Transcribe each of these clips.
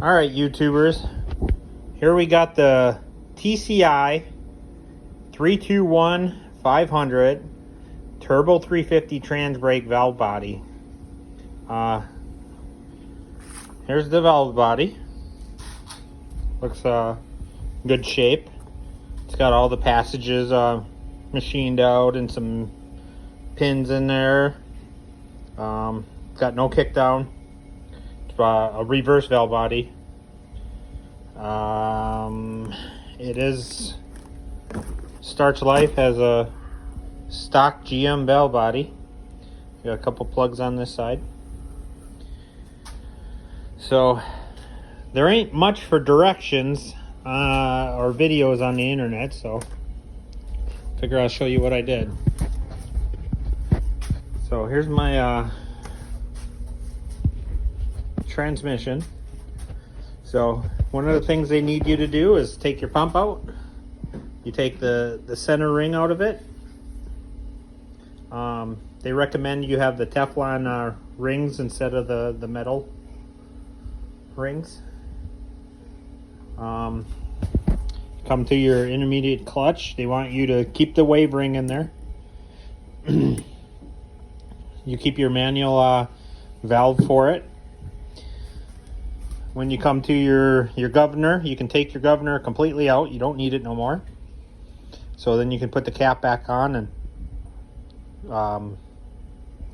All right, YouTubers. Here we got the TCI 321-500 Turbo 350 Transbrake valve body. Here's the valve body. Looks good shape. It's got all the passages machined out and some pins in there. It's got no kick down. It's a reverse valve body. It is starts life as a stock GM valve body. Got a couple plugs on this side. So there ain't much for directions or videos on the internet, so figure I'll show you what I did. So here's my transmission. So one of the things they need you to do is take your pump out. You take the center ring out of it. They recommend you have the Teflon rings instead of the metal rings. Come to your intermediate clutch. They want you to keep the wave ring in there. You keep your manual valve for it. When you come to your governor, you can take your governor completely out. You don't need it no more. So then you can put the cap back on and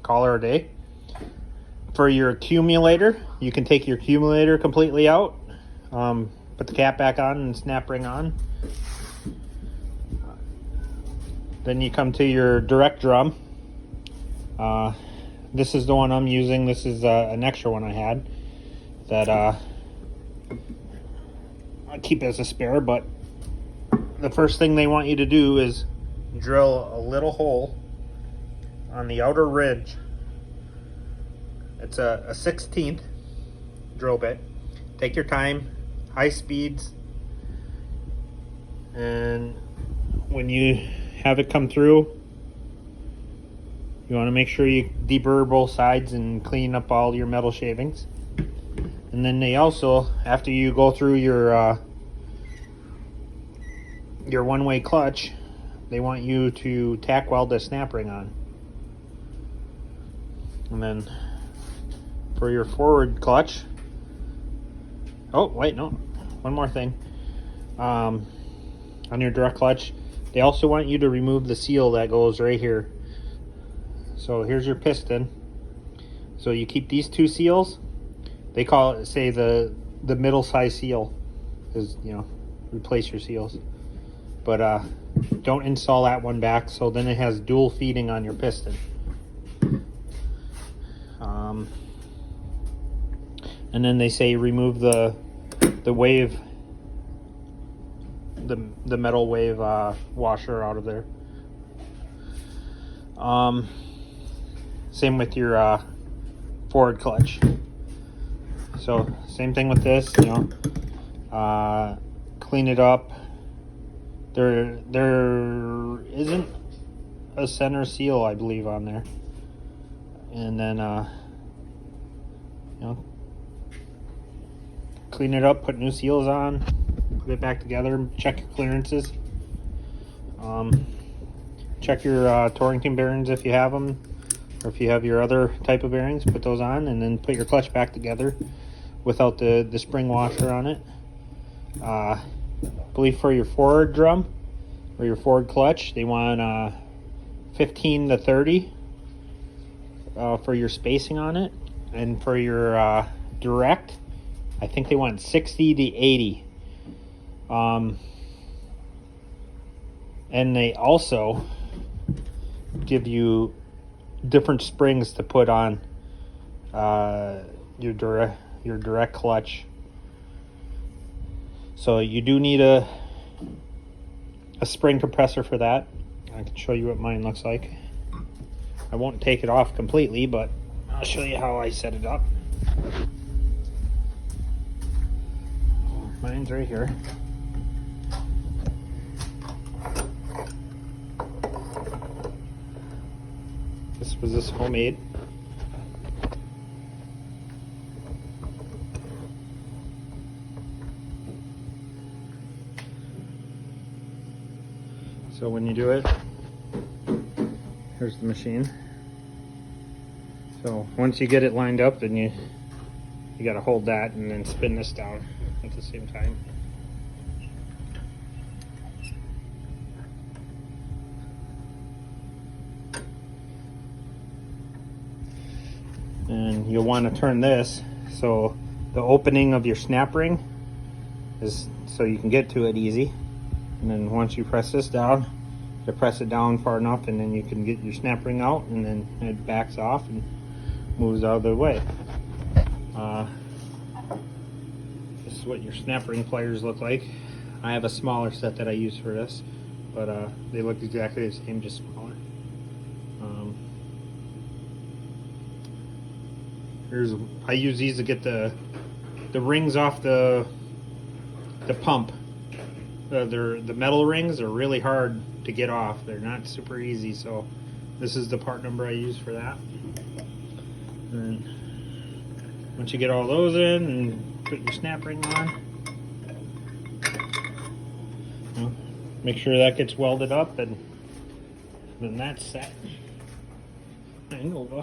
call her a day. For your accumulator, you can take your accumulator completely out, put the cap back on and snap ring on. Then you come to your direct drum. This is the one I'm using. This is an extra one I had that I keep as a spare, but the first thing they want you to do is drill a little hole on the outer ridge. It's a 1/16 drill bit. Take your time, high speeds, and when you have it come through, you want to make sure you deburr both sides and clean up all your metal shavings. And then they also, after you go through your one-way clutch, they want you to tack weld the snap ring on. And then for your forward clutch, oh wait, no, one more thing. On your direct clutch, they also want you to remove the seal that goes right here. So here's your piston. So you keep these two seals. They call it, say, the middle size seal, is, you know, replace your seals. But don't install that one back, so then it has dual feeding on your piston. And then they say remove the wave, the metal wave washer out of there. Same with your forward clutch. So same thing with this, you know, clean it up. There isn't a center seal, I believe, on there. And then you know, clean it up, put new seals on, put it back together, check your clearances. Check your Torrington bearings if you have them, or if you have your other type of bearings, put those on, and then put your clutch back together without the spring washer on it. I believe for your forward drum or your forward clutch, they want 15 to 30 for your spacing on it, and for your direct, I think they want 60 to 80. And they also give you different springs to put on your direct clutch. So you do need a spring compressor for that. I can show you what mine looks like. I won't take it off completely, but I'll show you how I set it up. Mine's right here. Was this homemade? So when you do it, here's the machine. So once you get it lined up, then you got to hold that and then spin this down at the same time. And you'll want to turn this so the opening of your snap ring is so you can get to it easy. And then once you press this down, you press it down far enough, and then you can get your snap ring out, and then it backs off and moves out of the way. This is what your snap ring pliers look like. I have a smaller set that I use for this, but they look exactly the same, just smaller. I use these to get the rings off the pump. The metal rings are really hard to get off. They're not super easy, so this is the part number I use for that. And once you get all those in and put your snap ring on, make sure that gets welded up, and then that's set. And over.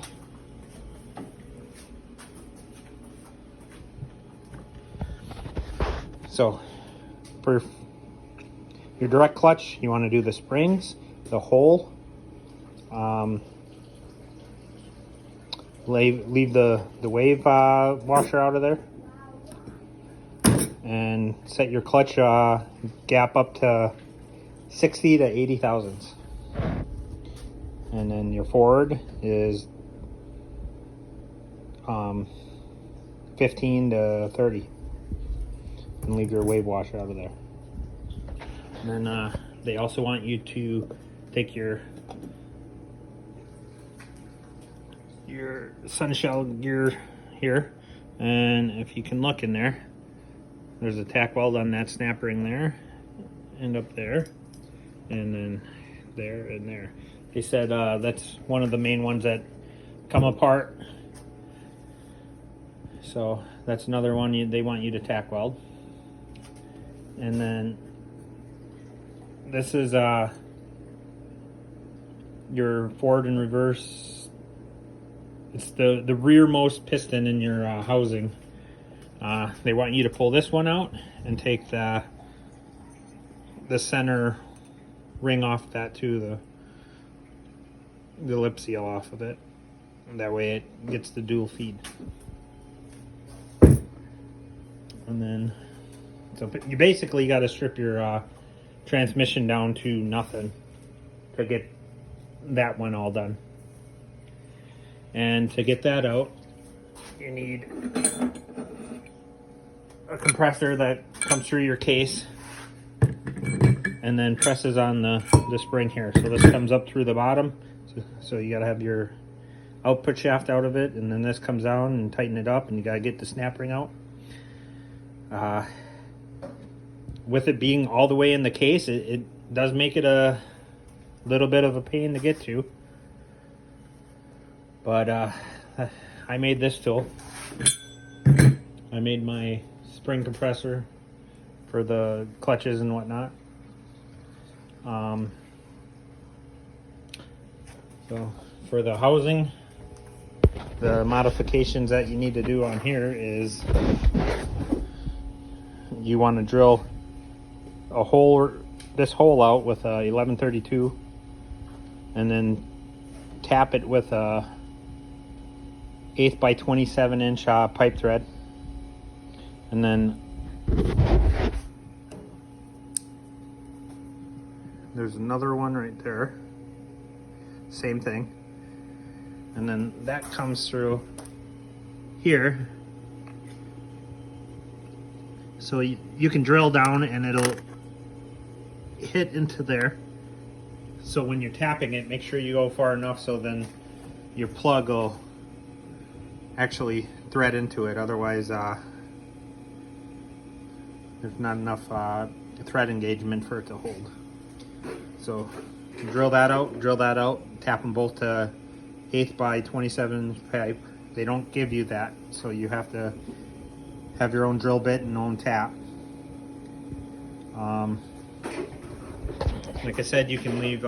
So for your direct clutch, you want to do the springs, the hole, leave the wave washer out of there, and set your clutch gap up to 60 to 80 thousandths. And then your forward is 15 to 30. And leave your wave washer out of there. And then they also want you to take your sun shell gear here, and if you can look in there, there's a tack weld on that snap ring there, and up there, and then there and there. They said that's one of the main ones that come apart, so that's another one they want you to tack weld. And then this is your forward and reverse. It's the rearmost piston in your housing. They want you to pull this one out and take the center ring off that too, the lip seal off of it. And that way it gets the dual feed. And then so you basically got to strip your transmission down to nothing to get that one all done. And to get that out, you need a compressor that comes through your case and then presses on the spring here. So this comes up through the bottom. So you got to have your output shaft out of it, and then this comes down and tighten it up, and you got to get the snap ring out. With it being all the way in the case, it does make it a little bit of a pain to get to. But I made this tool. I made my spring compressor for the clutches and whatnot. So for the housing, the modifications that you need to do on here is you want to drill this hole out with a 1132, and then tap it with a 1/8 by 27 inch pipe thread, and then there's another one right there, same thing, and then that comes through here, so you can drill down and it'll hit into there. So when you're tapping it, make sure you go far enough so then your plug will actually thread into it. Otherwise there's not enough thread engagement for it to hold. So drill that out, tap them both to 1/8 by 27 pipe. They don't give you that, so you have to have your own drill bit and own tap. Like I said, you can leave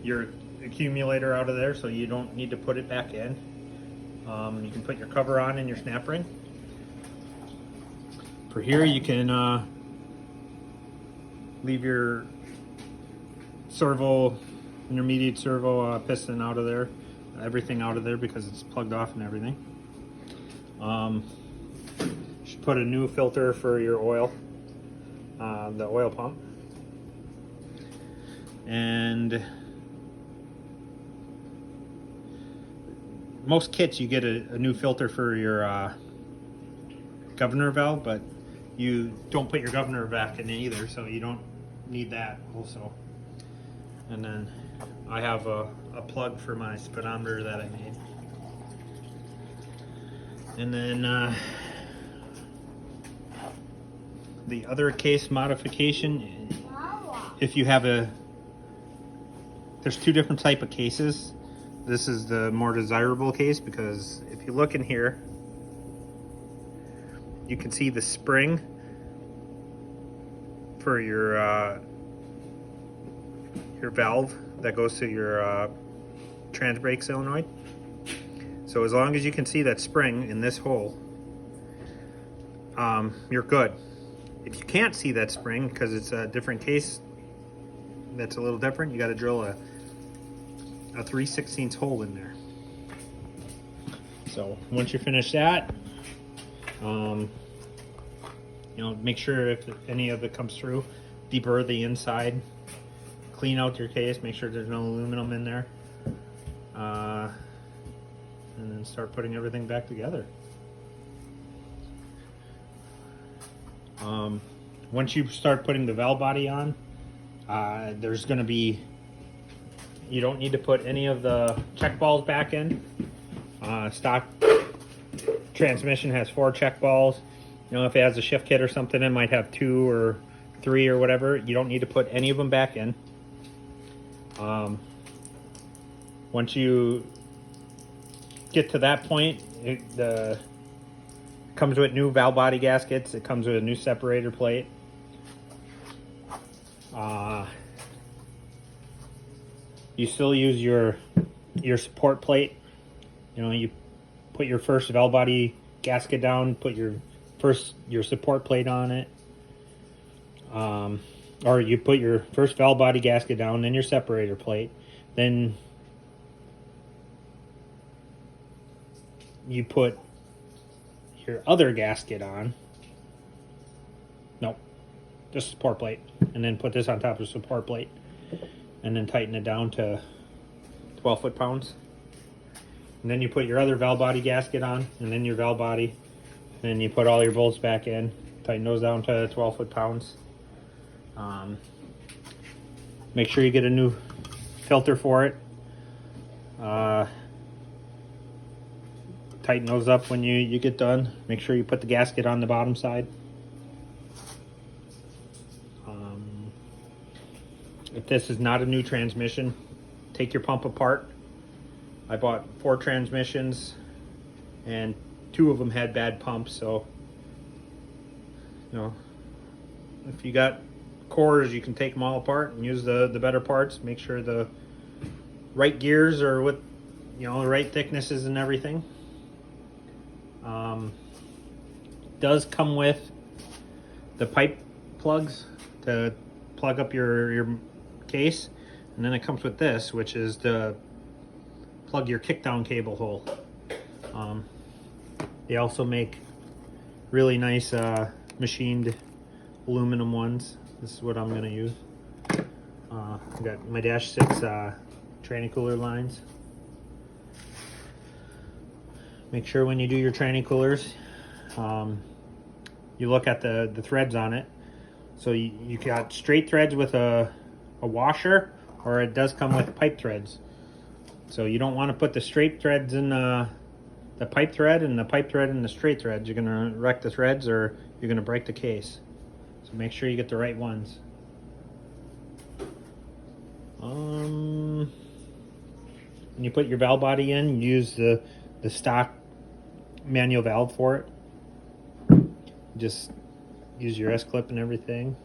your accumulator out of there, so you don't need to put it back in. You can put your cover on and your snap ring. For here, you can leave your servo, intermediate servo piston out of there, everything out of there because it's plugged off and everything. Should put a new filter for your oil, the oil pump. And most kits you get a new filter for your governor valve, but you don't put your governor back in either, so you don't need that also. And then I have a plug for my speedometer that I made. And then the other case modification, if you have there's two different type of cases. This is the more desirable case because if you look in here, you can see the spring for your valve that goes to your Transbrake solenoid. So as long as you can see that spring in this hole, you're good. If you can't see that spring because it's a different case that's a little different, you got to drill a 3/16 hole in there. So once you finish that, you know, make sure if any of it comes through, deburr the inside, clean out your case, make sure there's no aluminum in there, and then start putting everything back together. Once you start putting the valve body on, there's going to be, you don't need to put any of the check balls back in. Stock transmission has 4 check balls. You know, if it has a shift kit or something, it might have 2 or 3 or whatever. You don't need to put any of them back in. Once you get to that point, it comes with new valve body gaskets. It comes with a new separator plate. You still use your support plate. You know, you put your first valve body gasket down, put your support plate on it. Or you put your first valve body gasket down, then your separator plate, then you put your other gasket on. Nope, just support plate, and then put this on top of the support plate, and then tighten it down to 12 foot-pounds. And then you put your other valve body gasket on, and then your valve body, and then you put all your bolts back in, tighten those down to 12 foot-pounds. Make sure you get a new filter for it. Tighten those up when you get done. Make sure you put the gasket on the bottom side. If this is not a new transmission, take your pump apart. I bought 4 transmissions and 2 of them had bad pumps, so you know, if you got cores, you can take them all apart and use the better parts. Make sure the right gears are with, you know, the right thicknesses and everything. Does come with the pipe plugs to plug up your case, and then it comes with this, which is to plug your kickdown cable hole. They also make really nice machined aluminum ones. This is what I'm going to use. I've got my -6 tranny cooler lines. Make sure when you do your tranny coolers, you look at the threads on it. So you got straight threads with a washer, or it does come with pipe threads. So you don't want to put the straight threads in the pipe thread and the pipe thread in the straight threads. You're going to wreck the threads or you're going to break the case. So make sure you get the right ones. When you put your valve body in, use the stock manual valve for it. Just use your S-clip and everything.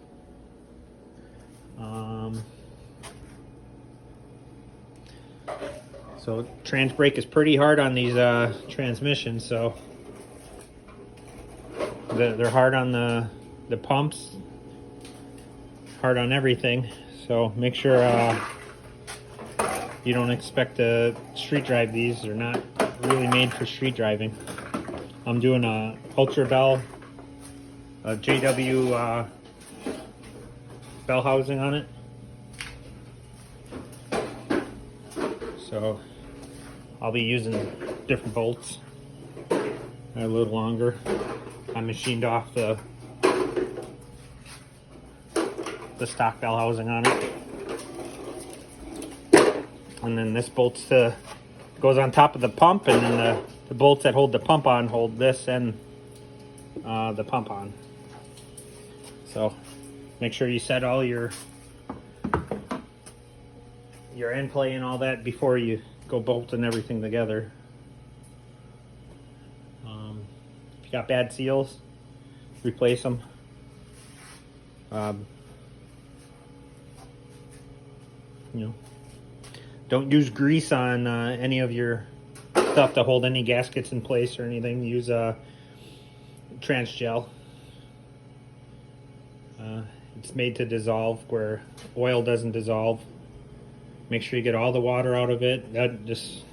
So Transbrake is pretty hard on these transmissions, so they're hard on the pumps, hard on everything. So make sure you don't expect to street drive these. They're not really made for street driving. I'm doing a Ultra Bell, a JW bell housing on it. So I'll be using different bolts. They're a little longer. I machined off the stock bell housing on it. And then this bolts goes on top of the pump, and then the bolts that hold the pump on hold this and the pump on. So make sure you set all your end play and all that before you go bolting everything together. If you got bad seals, replace them. Don't use grease on any of your stuff to hold any gaskets in place or anything. Use trans gel. It's made to dissolve where oil doesn't dissolve. Make sure you get all the water out of it. That just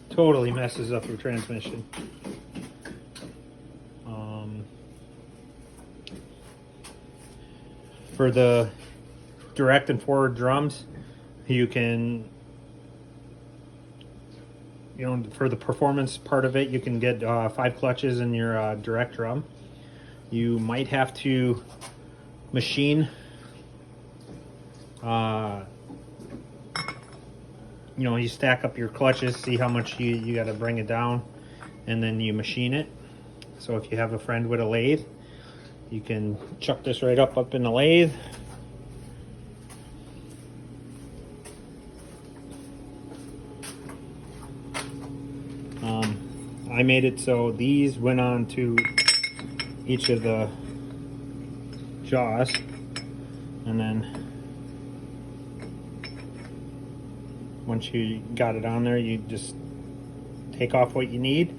totally messes up your transmission. For the direct and forward drums, you can, for the performance part of it, you can get 5 clutches in your direct drum. You might have to machine you stack up your clutches, see how much you got to bring it down, and then you machine it. So if you have a friend with a lathe, you can chuck this right up in the lathe. I made it so these went on to each of the jaws, and then once you got it on there, you just take off what you need.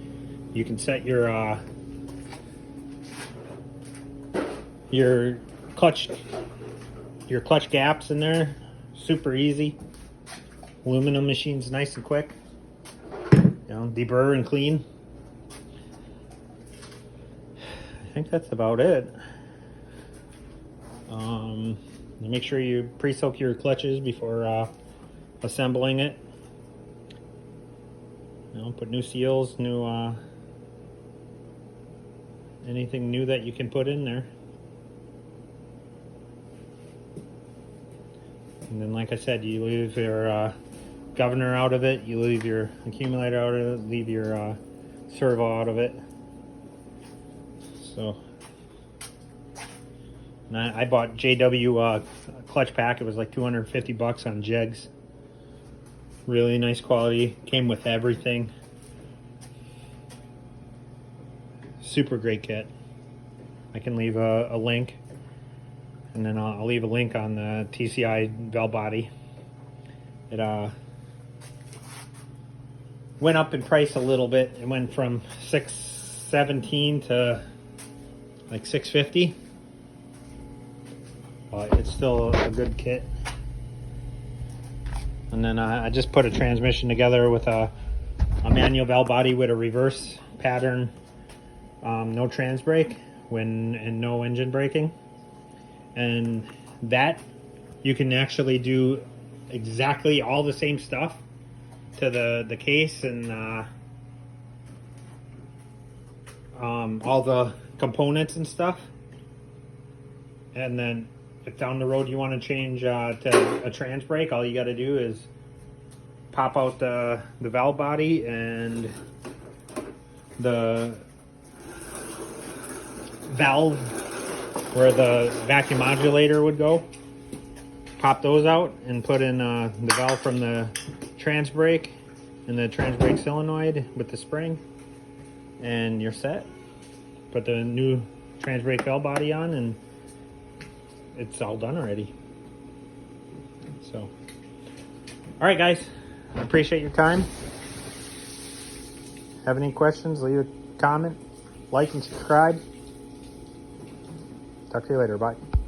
You can set your clutch gaps in there. Super easy. Aluminum machine's nice and quick. Deburr and clean. I think that's about it. Make sure you pre-soak your clutches before assembling it. Put new seals, new anything new that you can put in there. And then, like I said, you leave your governor out of it, you leave your accumulator out of it, leave your servo out of it. So, and I bought JW clutch pack. It was like 250 bucks on Jegs. Really nice quality. Came with everything. Super great kit. I can leave a link, and then I'll leave a link on the TCI bell body. It went up in price a little bit. It went from $617 to like $650. It's still a good kit. And then I just put a transmission together with a manual bell body with a reverse pattern, no Transbrake and no engine braking. And that you can actually do exactly all the same stuff to the case and all the components and stuff. And then if down the road you want to change to a Transbrake, all you got to do is pop out the valve body and the valve where the vacuum modulator would go. Pop those out and put in the valve from the Transbrake and the Transbrake solenoid with the spring, and you're set. Put the new Transbrake valve body on and it's all done already. So, all right, guys, I appreciate your time. Have any questions, leave a comment, like and subscribe. Talk to you later. Bye.